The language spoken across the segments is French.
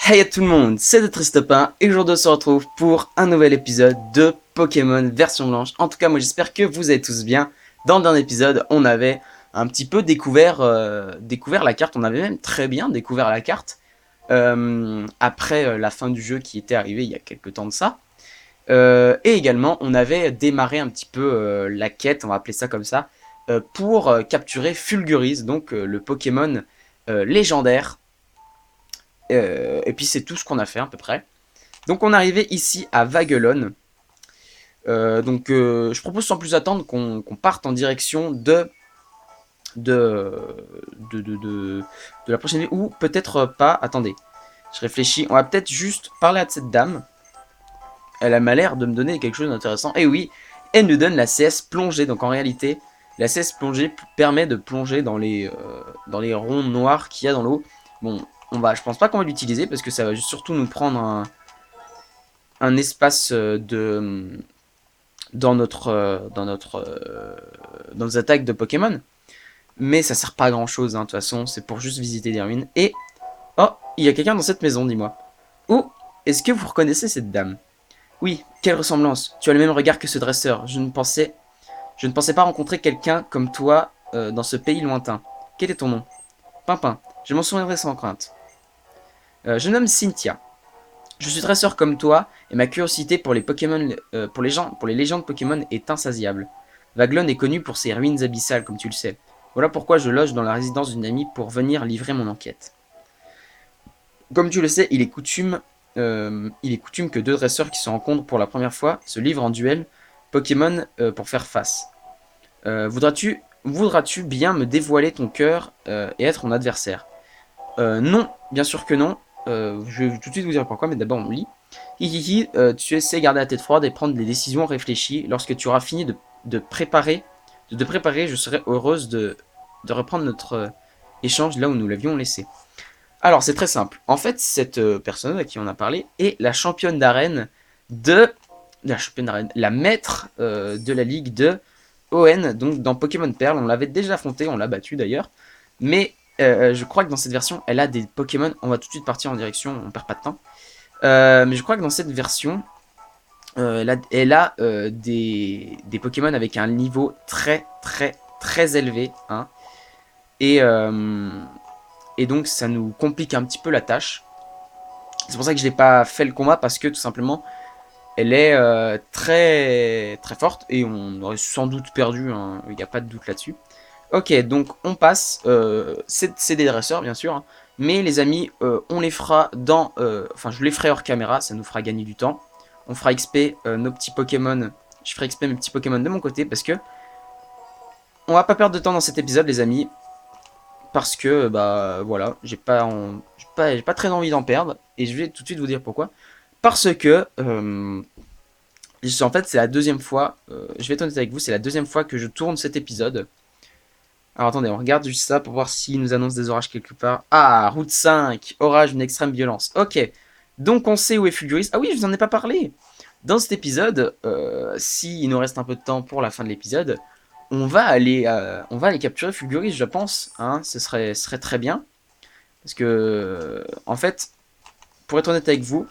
Hey à tout le monde, c'est le Tristopin et aujourd'hui on se retrouve pour un nouvel épisode de Pokémon version blanche. En tout cas moi j'espère que vous allez tous bien. Dans le dernier épisode on avait un petit peu découvert la carte, on avait même très bien découvert la carte après la fin du jeu qui était arrivée il y a quelques temps de ça. Et également on avait démarré un petit peu la quête, on va appeler ça comme ça, pour capturer Fulguris, donc le Pokémon légendaire. Et puis c'est tout ce qu'on a fait à peu près. Donc on est arrivé ici à Vaguelone. Je propose sans plus attendre qu'on parte en direction de, de la prochaine ville. Ou peut-être pas, attendez, je réfléchis. On va peut-être juste parler à cette dame. Elle a l'air de me donner quelque chose d'intéressant. Et oui, elle nous donne la CS plongée. Donc en réalité, la CS plongée permet de plonger dans les ronds noirs qu'il y a dans l'eau. Bon, je pense pas qu'on va l'utiliser parce que ça va surtout nous prendre un espace dans nos attaques de Pokémon. Mais ça sert pas à grand chose, hein, de toute façon, c'est pour juste visiter des ruines. Et, oh, il y a quelqu'un dans cette maison, dis-moi. Oh, est-ce que vous reconnaissez cette dame? Oui, quelle ressemblance. Tu as le même regard que ce dresseur. Je ne pensais pas rencontrer quelqu'un comme toi dans ce pays lointain. Quel est ton nom? Pimpin. Je m'en souviendrai sans crainte. Je nomme Cynthia. Je suis dresseur comme toi, et ma curiosité pour les Pokémon, pour les légendes Pokémon est insatiable. Vaglon est connu pour ses ruines abyssales, comme tu le sais. Voilà pourquoi je loge dans la résidence d'une amie pour venir livrer mon enquête. Comme tu le sais, il est coutume que deux dresseurs qui se rencontrent pour la première fois se livrent en duel Pokémon pour faire face. Voudras-tu bien me dévoiler ton cœur et être mon adversaire? Non, bien sûr que non. Je vais tout de suite vous dire pourquoi, mais d'abord on lit. Hihihi, tu essaies de garder la tête froide et prendre des décisions réfléchies. Lorsque tu auras fini de préparer, de te préparer, je serai heureuse de reprendre notre échange là où nous l'avions laissé. Alors c'est très simple. En fait, cette personne à qui on a parlé est la championne d'arène de la maître de la ligue de ON, donc dans Pokémon Perle. On l'avait déjà affronté, on l'a battu d'ailleurs. Mais je crois que dans cette version, elle a des Pokémon. On va tout de suite partir en direction, on perd pas de temps. Mais je crois que dans cette version, elle a des Pokémon avec un niveau très élevé. Hein, et, euh, et donc ça nous complique un petit peu la tâche. C'est pour ça que je n'ai pas fait le combat parce que tout simplement, elle est très forte et on aurait sans doute perdu. Hein, il n'y a pas de doute là-dessus. Ok, donc on passe. C'est des dresseurs, bien sûr. Hein, mais les amis, on les fera dans... Enfin, je les ferai hors caméra, ça nous fera gagner du temps. On fera XP nos petits Pokémon. Je ferai XP mes petits Pokémon de mon côté parce que... On va pas perdre de temps dans cet épisode, les amis. Parce que, bah, voilà, j'ai pas très envie d'en perdre. Et je vais tout de suite vous dire pourquoi. Parce que... en fait, c'est la deuxième fois... je vais être honnête avec vous, c'est la deuxième fois que je tourne cet épisode. Alors attendez, on regarde juste ça pour voir s'il nous annonce des orages quelque part. Ah, route 5, orage d'une extrême violence. Ok, donc on sait où est Fulguris. Ah oui, je vous en ai pas parlé. Dans cet épisode, s'il nous reste un peu de temps pour la fin de l'épisode, on va aller capturer Fulguris, je pense. Hein, ce serait très bien. Parce que, en fait, pour être honnête avec vous,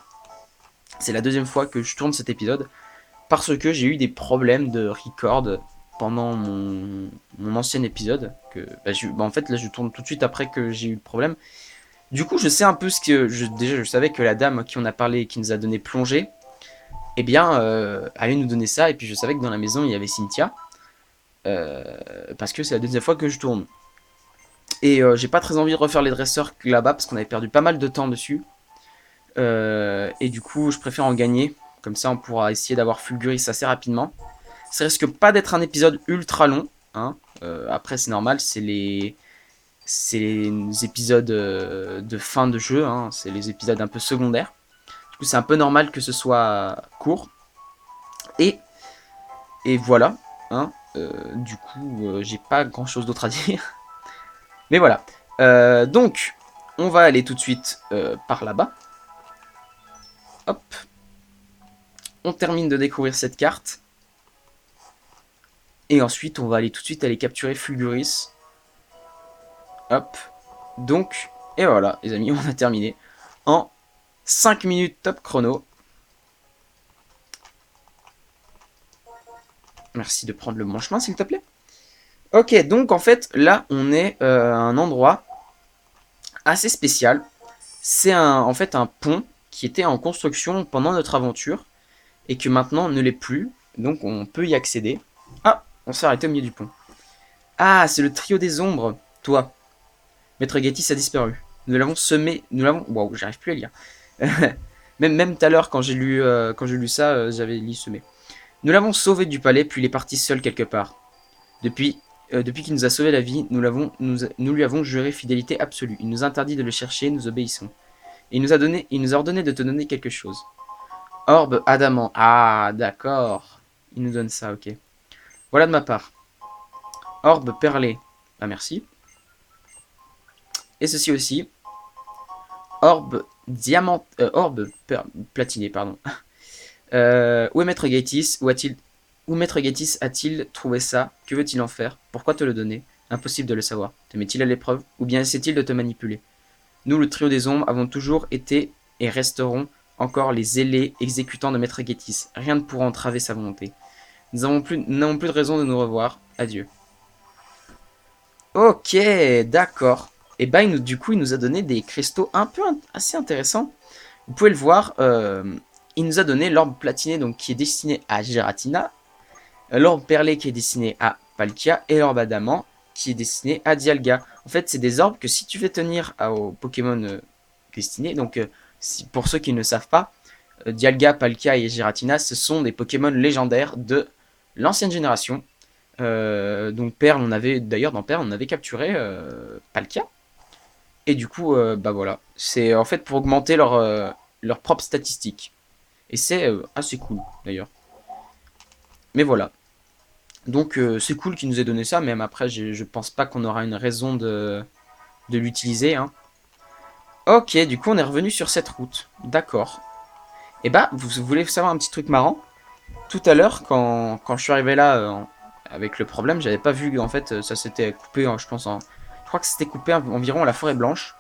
c'est la deuxième fois que je tourne cet épisode. Parce que j'ai eu des problèmes de record pendant mon ancien épisode. En fait, là, je tourne tout de suite après que j'ai eu le problème. Du coup, je sais un peu ce que... déjà, je savais que la dame à qui on a parlé et qui nous a donné plongée, eh bien, allait nous donner ça. Et puis, je savais que dans la maison, il y avait Cynthia. Parce que c'est la deuxième fois que je tourne. Et j'ai pas très envie de refaire les dresseurs là-bas parce qu'on avait perdu pas mal de temps dessus. Et du coup, je préfère en gagner. Comme ça, on pourra essayer d'avoir Fulguris assez rapidement. Ça risque pas d'être un épisode ultra long. Hein. Après, c'est normal, c'est les épisodes de fin de jeu. Hein. C'est les épisodes un peu secondaires. Du coup, c'est un peu normal que ce soit court. Et, et voilà. Hein. Du coup, j'ai pas grand chose d'autre à dire. Mais voilà. Donc, on va aller tout de suite par là-bas. Hop. On termine de découvrir cette carte. Et ensuite, on va aller tout de suite aller capturer Fulguris. Hop. Donc, et voilà, les amis, on a terminé en 5 minutes top chrono. Merci de prendre le bon chemin, s'il te plaît. Ok, donc en fait, là, on est à un endroit assez spécial. C'est en fait un pont qui était en construction pendant notre aventure et que maintenant ne l'est plus. Donc on peut y accéder. Ah, on s'est arrêté au milieu du pont. Ah, c'est le trio des ombres. Toi, Maître Gatis a disparu. Nous l'avons semé. Nous l'avons. Waouh, j'arrive plus à lire. même tout à l'heure, quand j'ai lu ça, j'avais lu semé. Nous l'avons sauvé du palais, puis il est parti seul quelque part. Depuis qu'il nous a sauvé la vie, nous lui avons juré fidélité absolue. Il nous interdit de le chercher, nous obéissons. Et il nous a ordonné de te donner quelque chose. Orbe adamant. Ah, d'accord. Il nous donne ça, ok. Voilà de ma part. Orbe perlé. Ah, merci. Et ceci aussi. Orbe diamant. Platiné, pardon. Où est Maître Gatis? Où Maître Gatis a-t-il trouvé ça? Que veut-il en faire? Pourquoi te le donner? Impossible de le savoir. Te met-il à l'épreuve? Ou bien essaie-t-il de te manipuler? Nous, le trio des ombres, avons toujours été et resterons encore les zélés exécutants de Maître Gatis. Rien ne pourra entraver sa volonté. Nous n'avons plus de raison de nous revoir. Adieu. Ok, d'accord. Et bah, du coup, il nous a donné des cristaux assez intéressants. Vous pouvez le voir, il nous a donné l'orbe platiné, donc qui est destiné à Giratina, l'orbe perlé qui est destiné à Palkia, et l'orbe adamant qui est destiné à Dialga. En fait, c'est des orbes que si tu fais tenir aux Pokémon destinés, donc pour ceux qui ne savent pas, Dialga, Palkia et Giratina, ce sont des Pokémon légendaires de l'ancienne génération. Donc Perle, dans Perle, on avait capturé Palkia. Et du coup, bah voilà, c'est en fait pour augmenter leurs propres statistiques. Et c'est assez cool d'ailleurs. Mais voilà. Donc c'est cool qu'il nous ait donné ça, même après je pense pas qu'on aura une raison de l'utiliser. Hein. Ok, du coup on est revenu sur cette route. D'accord. Et bah, vous voulez savoir un petit truc marrant? Tout à l'heure, quand je suis arrivé là avec le problème, j'avais pas vu en fait ça s'était coupé, je pense je crois que c'était coupé environ à la forêt blanche.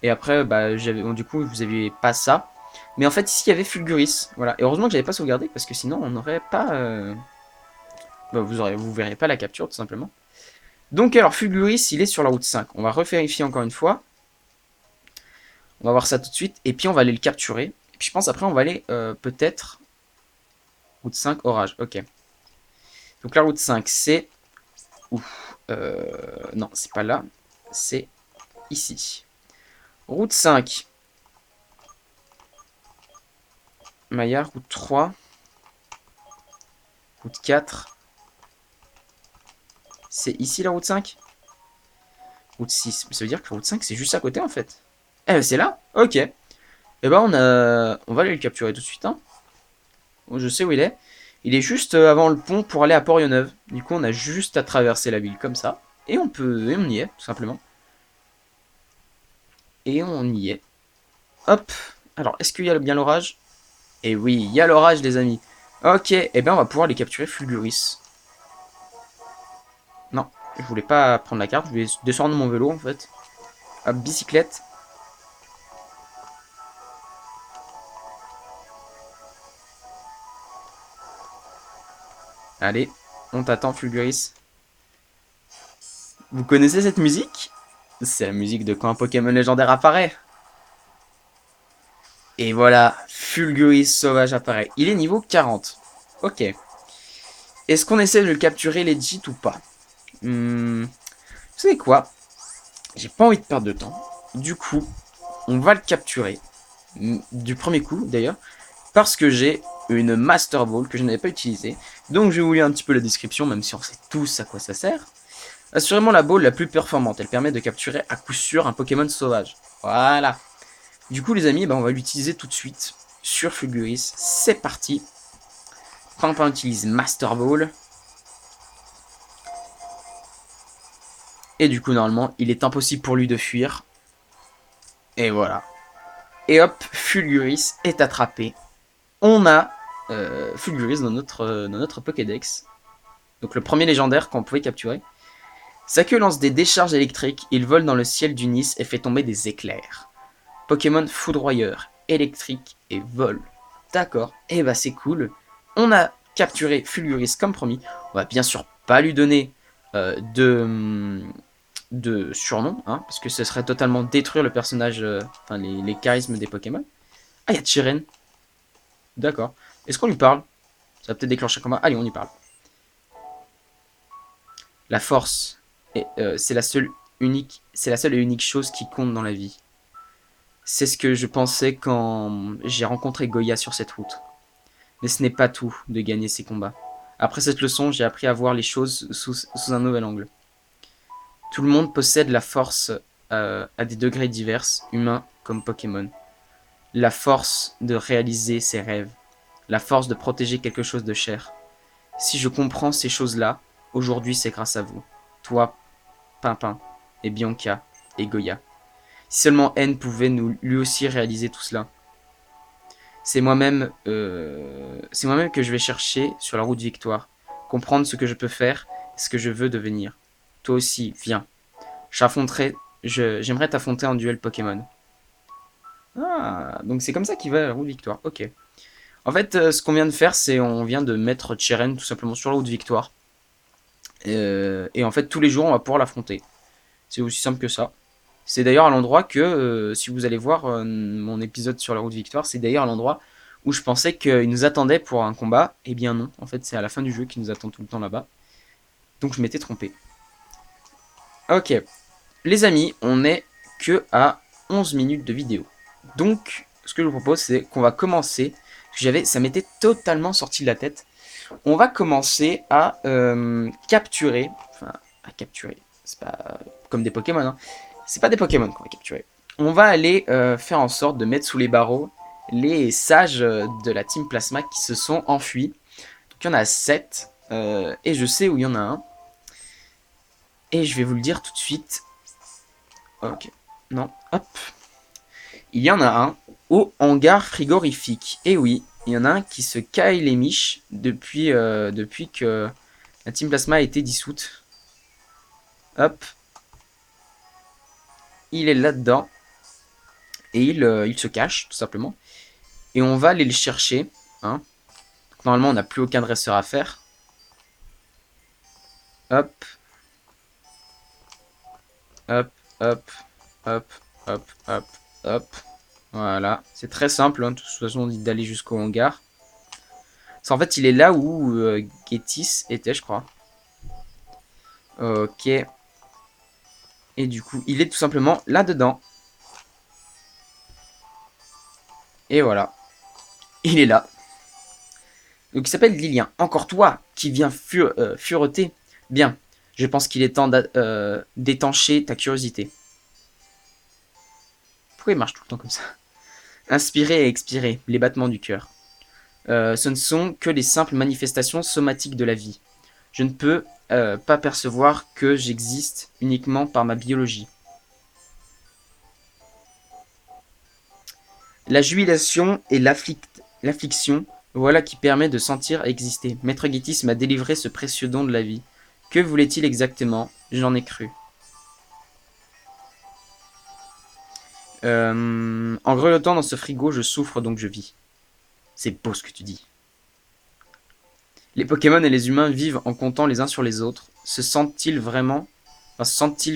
Et après, bah, du coup, vous aviez pas ça. Mais en fait, ici, il y avait Fulguris. Voilà. Et heureusement que j'avais pas sauvegardé, parce que sinon, on n'aurait pas... Bah, vous verrez pas la capture, tout simplement. Donc, alors, Fulguris, il est sur la route 5. On va revérifier encore une fois. On va voir ça tout de suite. Et puis, on va aller le capturer. Et puis, je pense, après, on va aller, peut-être... Route 5, orage. Ok. Donc, la route 5, c'est... Ouf. Non, c'est pas là. C'est ici. Route 5. Maya, route 3. Route 4. C'est ici la route 5? Route 6. Ça veut dire que la route 5 c'est juste à côté en fait. Eh ben c'est là? Ok. Eh ben on va aller le capturer tout de suite. Hein. Bon, je sais où il est. Il est juste avant le pont pour aller à Port-Yonneuve. Du coup on a juste à traverser la ville comme ça. Et on y est tout simplement. Et on y est. Hop. Alors est-ce qu'il y a bien l'orage? Eh oui, il y a l'orage les amis. Ok. Eh ben on va pouvoir les capturer Fulguris. Non, je voulais pas prendre la carte, je vais descendre de mon vélo en fait. Hop, bicyclette. Allez, on t'attend Fulguris. Vous connaissez cette musique? C'est la musique de quand un Pokémon légendaire apparaît. Et voilà, Fulguris sauvage apparaît. Il est niveau 40. Ok. Est-ce qu'on essaie de le capturer legit ou pas? Vous savez quoi? J'ai pas envie de perdre de temps. Du coup, on va le capturer. Du premier coup, d'ailleurs. Parce que j'ai une Master Ball que je n'avais pas utilisée. Donc je vais vous lire un petit peu la description, même si on sait tous à quoi ça sert. Assurément la ball la plus performante. Elle permet de capturer à coup sûr un Pokémon sauvage. Voilà. Du coup les amis, bah, on va l'utiliser tout de suite sur Fulguris. C'est parti. Pimpin utilise Master Ball. Et du coup normalement il est impossible pour lui de fuir. Et voilà. Et hop, Fulguris est attrapé. On a Fulguris dans notre Pokédex. Donc le premier légendaire qu'on pouvait capturer. Sa queue lance des décharges électriques, il vole dans le ciel du Nice et fait tomber des éclairs. Pokémon foudroyeur. électrique et vol. D'accord, et bah c'est cool. On a capturé Fulguris comme promis. On va bien sûr pas lui donner de surnom, hein, parce que ce serait totalement détruire le personnage, enfin les charismes des Pokémon. Ah, il y a Chiren. D'accord. Est-ce qu'on lui parle? Ça va peut-être déclencher un combat. Allez, on y parle. La force, c'est la seule et unique chose qui compte dans la vie. C'est ce que je pensais quand j'ai rencontré Goya sur cette route. Mais ce n'est pas tout de gagner ces combats. Après cette leçon, j'ai appris à voir les choses sous un nouvel angle. Tout le monde possède la force à des degrés divers, humains comme Pokémon. La force de réaliser ses rêves. La force de protéger quelque chose de cher. Si je comprends ces choses-là, aujourd'hui c'est grâce à vous. Toi, Pimpin, et Bianca, et Goya. Si seulement N pouvait lui aussi réaliser tout cela. C'est moi-même que je vais chercher sur la route victoire. Comprendre ce que je peux faire et ce que je veux devenir. Toi aussi, viens. J'aimerais t'affronter en duel Pokémon. Ah, donc c'est comme ça qu'il va à la route victoire. Ok. En fait, ce qu'on vient de faire, c'est on vient de mettre Chiren tout simplement sur la route victoire. Et en fait, tous les jours, on va pouvoir l'affronter. C'est aussi simple que ça. C'est d'ailleurs à l'endroit que, si vous allez voir mon épisode sur la route victoire, c'est d'ailleurs à l'endroit où je pensais qu'il nous attendait pour un combat. Eh bien non, en fait c'est à la fin du jeu qu'il nous attend tout le temps là-bas. Donc je m'étais trompé. Ok, les amis, on est que à 11 minutes de vidéo. Donc ce que je vous propose, c'est qu'on va commencer. Ça m'était totalement sorti de la tête. On va commencer à capturer. Enfin, à capturer. C'est pas comme des Pokémon, hein. C'est pas des Pokémon qu'on va capturer. On va aller faire en sorte de mettre sous les barreaux les sages de la Team Plasma qui se sont enfuis. Donc il y en a 7. Et je sais où il y en a un. Et je vais vous le dire tout de suite. Ok. Non. Hop. Il y en a un au hangar frigorifique. Et oui, il y en a un qui se caille les miches depuis que la Team Plasma a été dissoute. Hop. Il est là-dedans. Et il se cache, tout simplement. Et on va aller le chercher. Hein. Donc, normalement, on n'a plus aucun dresseur à faire. Hop. Hop, hop, hop, hop, hop, hop. Voilà. C'est très simple, hein, de toute façon, d'aller jusqu'au hangar. En fait, il est là où Getis était, je crois. Ok. Et du coup, il est tout simplement là-dedans. Et voilà. Il est là. Donc il s'appelle Lilien. Encore toi qui viens fureter. Bien. Je pense qu'il est temps d'étancher ta curiosité. Pourquoi il marche tout le temps comme ça? Inspirer et expirer, les battements du cœur. Ce ne sont que les simples manifestations somatiques de la vie. Je ne peux pas percevoir que j'existe uniquement par ma biologie. La jubilation et l'affliction, voilà qui permet de sentir exister. Maître Guétis m'a délivré ce précieux don de la vie. Que voulait-il exactement? J'en ai cru. En grelottant dans ce frigo, je souffre donc je vis. C'est beau ce que tu dis. Les Pokémon et les humains vivent en comptant les uns sur les autres. Se sentent-ils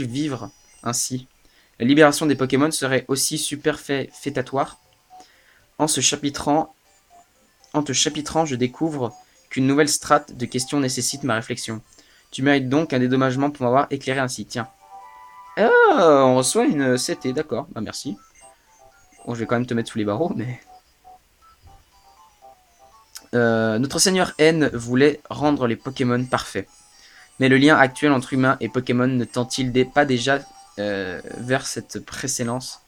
vivre ainsi? La libération des Pokémon serait aussi superfétatoire. En te chapitrant, je découvre qu'une nouvelle strate de questions nécessite ma réflexion. Tu mérites donc un dédommagement pour m'avoir éclairé ainsi. Tiens. Ah, on reçoit une CT, d'accord. Bah merci. Bon, je vais quand même te mettre sous les barreaux, mais... notre seigneur N voulait rendre les Pokémon parfaits. Mais le lien actuel entre humains et Pokémon ne tend-il pas déjà vers cette précédence?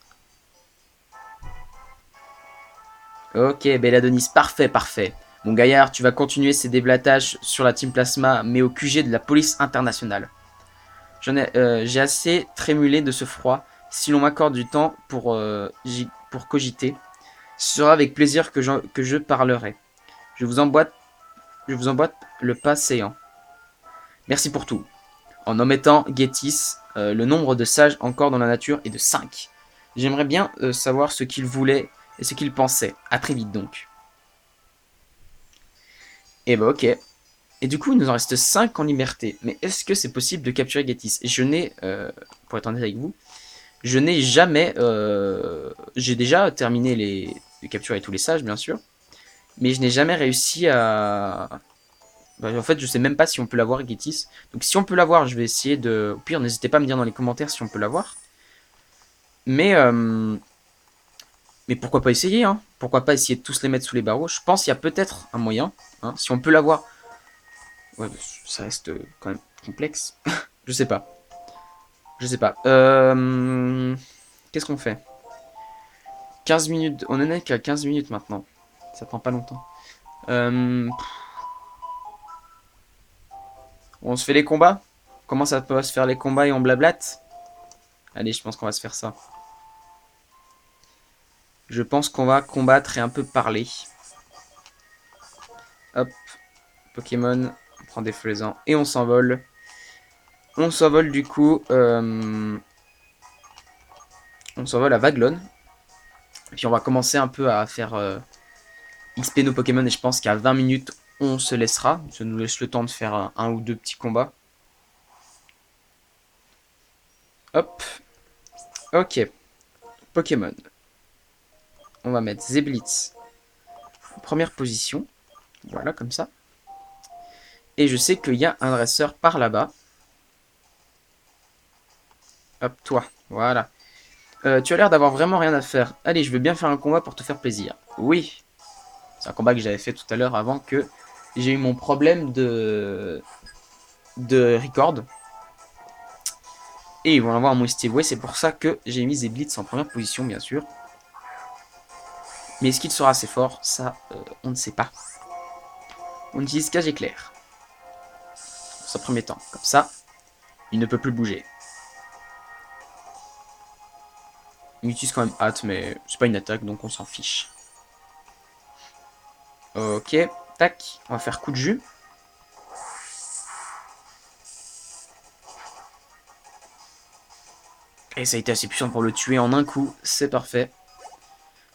Ok, Belladonis, parfait, parfait. Mon gaillard, tu vas continuer ces déblatages sur la Team Plasma, mais au QG de la police internationale. J'ai assez trémulé de ce froid. Si l'on m'accorde du temps pour cogiter, ce sera avec plaisir que je parlerai. Je vous emboîte le pas séant. Merci pour tout. En omettant Getis, le nombre de sages encore dans la nature est de 5. J'aimerais bien savoir ce qu'il voulait et ce qu'il pensait. À très vite donc. Et bah ok. Et du coup, il nous en reste 5 en liberté. Mais est-ce que c'est possible de capturer Gettys? Et je n'ai, pour être honnête avec vous, je n'ai jamais... j'ai déjà terminé de capturer tous les sages, bien sûr. Mais je n'ai jamais réussi à... Bah, en fait, je sais même pas si on peut l'avoir, Gettys. Donc si on peut l'avoir, je vais essayer de... Au pire, n'hésitez pas à me dire dans les commentaires si on peut l'avoir. Mais... Mais pourquoi pas essayer, hein? Pourquoi pas essayer de tous les mettre sous les barreaux? Je pense qu'il y a peut-être un moyen, hein, si on peut l'avoir. Ouais, ça reste quand même complexe. Je sais pas. Je sais pas. Qu'est-ce qu'on fait? 15 minutes. On en est qu'à 15 minutes maintenant. Ça prend pas longtemps. On se fait les combats? Comment ça peut se faire les combats et on blablate? Allez, je pense qu'on va se faire ça. Je pense qu'on va combattre et un peu parler. Hop. Pokémon. On prend des flaisans et on s'envole. On s'envole du coup. On s'envole à Vaglone. Puis on va commencer un peu à faire XP nos Pokémon. Et je pense qu'à 20 minutes, on se laissera. Ça nous laisse le temps de faire un ou deux petits combats. Hop. Ok. Pokémon. On va mettre Zeblitz en première position. Voilà, comme ça. Et je sais qu'il y a un dresseur par là-bas. Hop, toi. Voilà. Tu as l'air d'avoir vraiment rien à faire. Allez, je veux bien faire un combat pour te faire plaisir. Oui. C'est un combat que j'avais fait tout à l'heure avant que j'ai eu mon problème de record. Et ils vont avoir un Steve Way. C'est pour ça que j'ai mis Zeblitz en première position, bien sûr. Mais est-ce qu'il sera assez fort? Ça, on ne sait pas. On utilise Cage Éclair. Dans un premier temps. Comme ça, il ne peut plus bouger. Il utilise quand même hâte, mais c'est pas une attaque, donc on s'en fiche. Ok, tac, on va faire coup de jus. Et ça a été assez puissant pour le tuer en un coup, c'est parfait.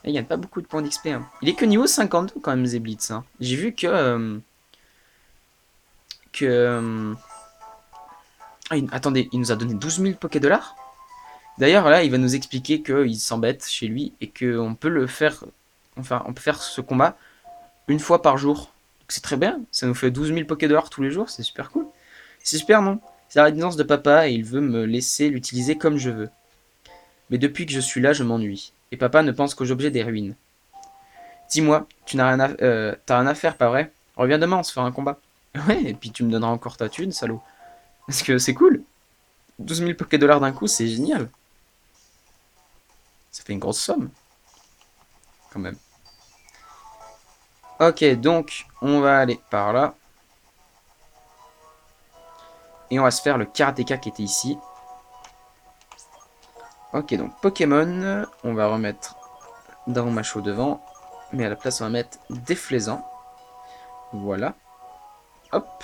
Et il gagne pas beaucoup de points d'XP. Hein. Il est que niveau 52 quand même, Zeblitz. Hein. J'ai vu que... attendez, il nous a donné 12 000 Poké-Dollars. D'ailleurs, là, il va nous expliquer qu'il s'embête chez lui et qu'on peut le faire... Enfin, on peut faire ce combat une fois par jour. C'est très bien, ça nous fait 12 000 Poké-Dollars tous les jours, c'est super cool. C'est super, non? C'est la résidence de papa et il veut me laisser l'utiliser comme je veux. Mais depuis que je suis là, je m'ennuie. Et papa ne pense qu'aux objets des ruines. Dis-moi, tu n'as rien à, t'as rien à faire, pas vrai? Reviens demain, on se fera un combat. Ouais, et puis tu me donneras encore ta thune, salaud. Parce que c'est cool. 12 000 Poké-Dollars d'un coup, c'est génial. Ça fait une grosse somme, quand même. Ok, donc, on va aller par là. Et on va se faire le karatéka qui était ici. Ok, donc Pokémon, on va remettre dans Macho devant. Mais à la place, on va mettre Déflaisant. Voilà. Hop.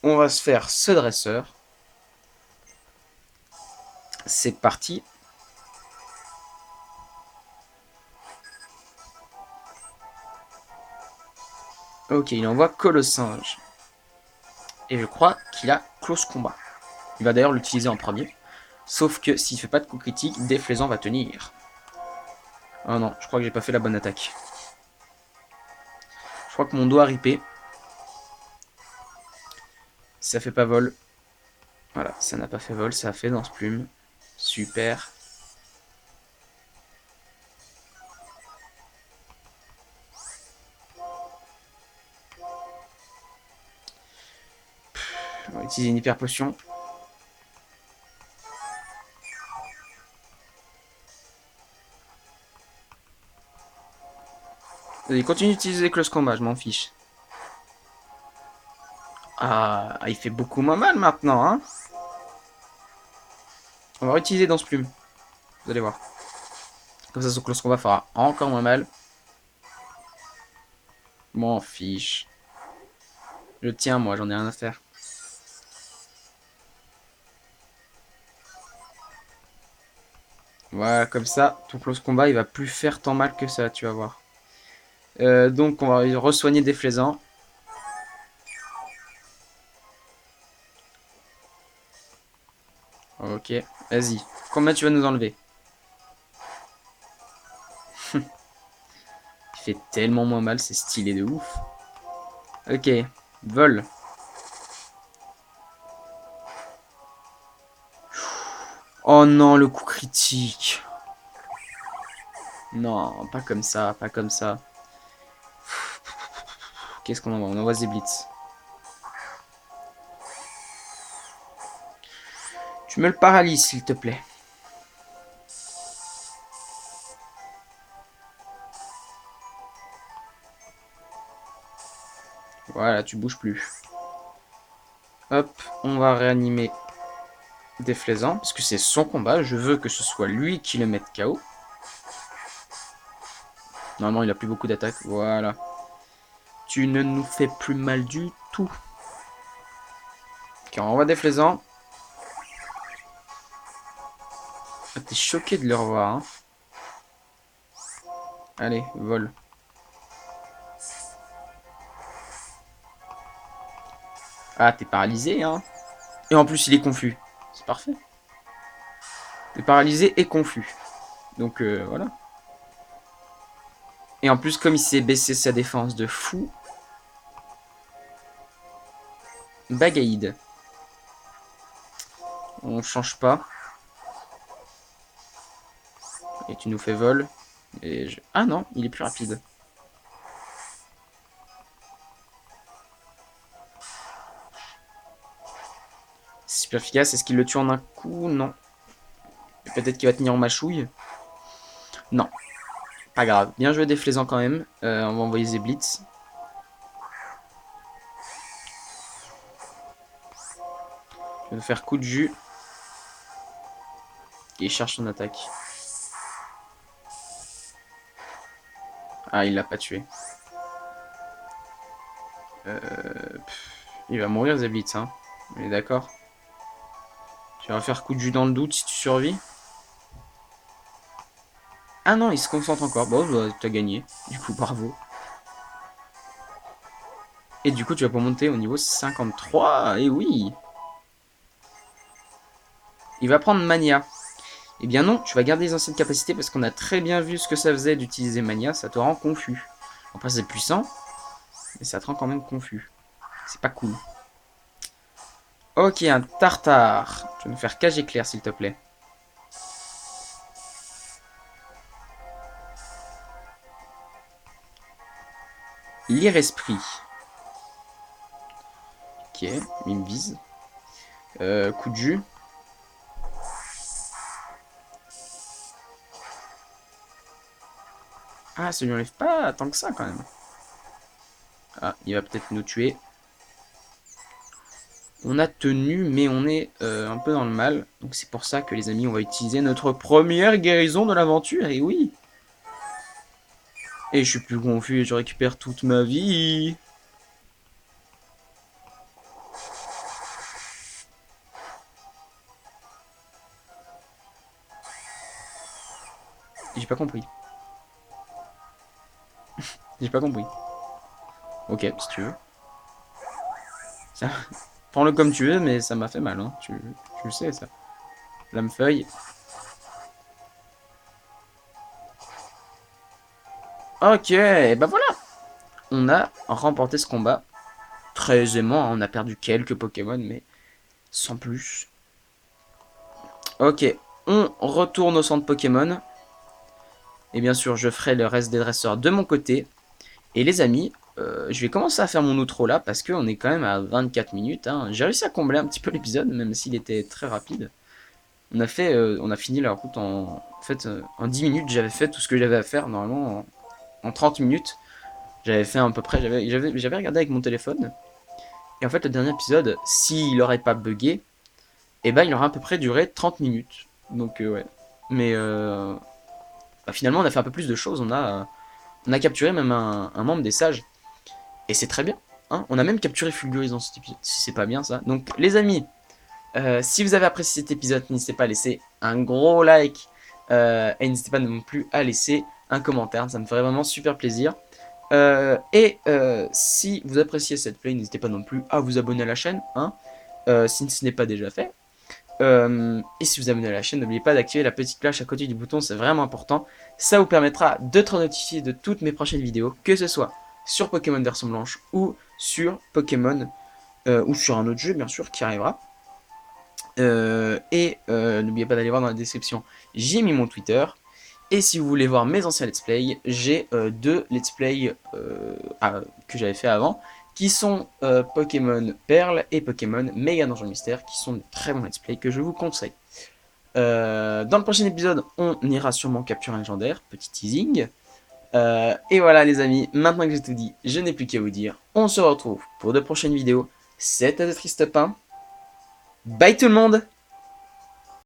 On va se faire ce dresseur. C'est parti. Ok, il envoie Colossinge. Et je crois qu'il a Close Combat. Il va d'ailleurs l'utiliser en premier. Sauf que s'il fait pas de coup critique, Déflaisant va tenir. Oh non, je crois que j'ai pas fait la bonne attaque. Je crois que mon doigt a ripé. Ça fait pas vol. Voilà, ça n'a pas fait vol, ça a fait Danse Plume. Super. On va utiliser une hyper potion. Allez, continue d'utiliser Close Combat, je m'en fiche. Ah, il fait beaucoup moins mal maintenant, hein. On va réutiliser Danse Plume. Vous allez voir. Comme ça, son Close Combat fera encore moins mal. M'en fiche. Je tiens, moi, j'en ai rien à faire. Voilà, comme ça, ton close combat, il va plus faire tant mal que ça, tu vas voir. Donc, on va re-soigner Déflaisant. Ok, vas-y. Combien tu vas nous enlever? Il fait tellement moins mal, c'est stylé de ouf. Ok, vol. Oh non, le coup critique. Non, pas comme ça, pas comme ça. Qu'est-ce qu'on envoie? On envoie Zeblitz. Tu me le paralyses, s'il te plaît. Voilà, tu bouges plus. Hop, on va réanimer Déflaisant, parce que c'est son combat. Je veux que ce soit lui qui le mette KO. Normalement, il a plus beaucoup d'attaques. Voilà. Tu ne nous fais plus mal du tout. Ok, on renvoie Déflaisant. Ah, t'es choqué de le revoir, hein. Allez, vol. Ah, t'es paralysé, hein. Et en plus, il est confus. C'est parfait. T'es paralysé et confus. Donc, voilà. Et en plus, comme il s'est baissé sa défense de fou. Bagaïd. On change pas. Et tu nous fais vol. Et je... Ah non, il est plus rapide. C'est super efficace. Est-ce qu'il le tue en un coup? Non. Peut-être qu'il va tenir en mâchouille. Non. Pas grave. Bien joué Déflaisant quand même. On va envoyer Zeblitz. Je vais nous faire coup de jus. Et il cherche son attaque. Ah, il l'a pas tué. Il va mourir Zeblitz, hein. On est d'accord. Tu vas faire coup de jus dans le doute si tu survis. Ah non, il se concentre encore. Bon, bah, t'as gagné. Du coup, bravo. Et du coup, tu vas pour monter au niveau 53. Et oui. Il va prendre Mania. Eh bien non, tu vas garder les anciennes capacités parce qu'on a très bien vu ce que ça faisait d'utiliser Mania. Ça te rend confus. Après, c'est puissant, mais ça te rend quand même confus. C'est pas cool. Ok, un tartare. Tu vas nous faire cage éclair, s'il te plaît. Lire esprit. Ok, il me vise. Coup de jus. Ah, ça lui enlève pas tant que ça, quand même. Ah, il va peut-être nous tuer. On a tenu, mais on est un peu dans le mal. Donc c'est pour ça que, les amis, on va utiliser notre première guérison de l'aventure. Et oui. Et je suis plus confus et je récupère toute ma vie. J'ai pas compris. J'ai pas compris. Ok, si tu veux. Ça... Prends-le comme tu veux, mais ça m'a fait mal, hein. Tu le sais, ça. Lame feuille. Ok, et bah voilà. On a remporté ce combat. Très aisément, on a perdu quelques Pokémon, mais sans plus. Ok, on retourne au centre Pokémon. Et bien sûr, je ferai le reste des dresseurs de mon côté. Et les amis, je vais commencer à faire mon outro là, parce qu'on est quand même à 24 minutes. Hein. J'ai réussi à combler un petit peu l'épisode, même s'il était très rapide. On a fini la route en fait, en 10 minutes, j'avais fait tout ce que j'avais à faire. Normalement, en 30 minutes, j'avais fait à peu près, j'avais regardé avec mon téléphone. Et en fait, le dernier épisode, s'il n'aurait pas bugué, eh ben, il aurait à peu près duré 30 minutes. Donc, ouais. Mais bah, finalement, on a fait un peu plus de choses. On a capturé même un membre des sages. Et c'est très bien. Hein, on a même capturé Fulguris dans cet épisode, si c'est pas bien ça. Donc, les amis, si vous avez apprécié cet épisode, n'hésitez pas à laisser un gros like, Et n'hésitez pas non plus à laisser un commentaire, ça me ferait vraiment super plaisir. Si vous appréciez cette play, n'hésitez pas non plus à vous abonner à la chaîne, hein, si ce n'est pas déjà fait. Et si vous abonnez à la chaîne, n'oubliez pas d'activer la petite cloche à côté du bouton, c'est vraiment important. Ça vous permettra d'être notifié de toutes mes prochaines vidéos, que ce soit sur Pokémon version blanche ou sur Pokémon ou sur un autre jeu bien sûr qui arrivera. N'oubliez pas d'aller voir dans la description, j'ai mis mon Twitter. Et si vous voulez voir mes anciens let's play, j'ai deux let's play que j'avais fait avant, qui sont Pokémon Perle et Pokémon Mega Donjon Mystère, qui sont de très bons let's play que je vous conseille. Dans le prochain épisode, on ira sûrement capturer un légendaire, petit teasing. Et voilà les amis, maintenant que j'ai tout dit, je n'ai plus qu'à vous dire, on se retrouve pour de prochaines vidéos. C'était The Triste Pain. Bye tout le monde!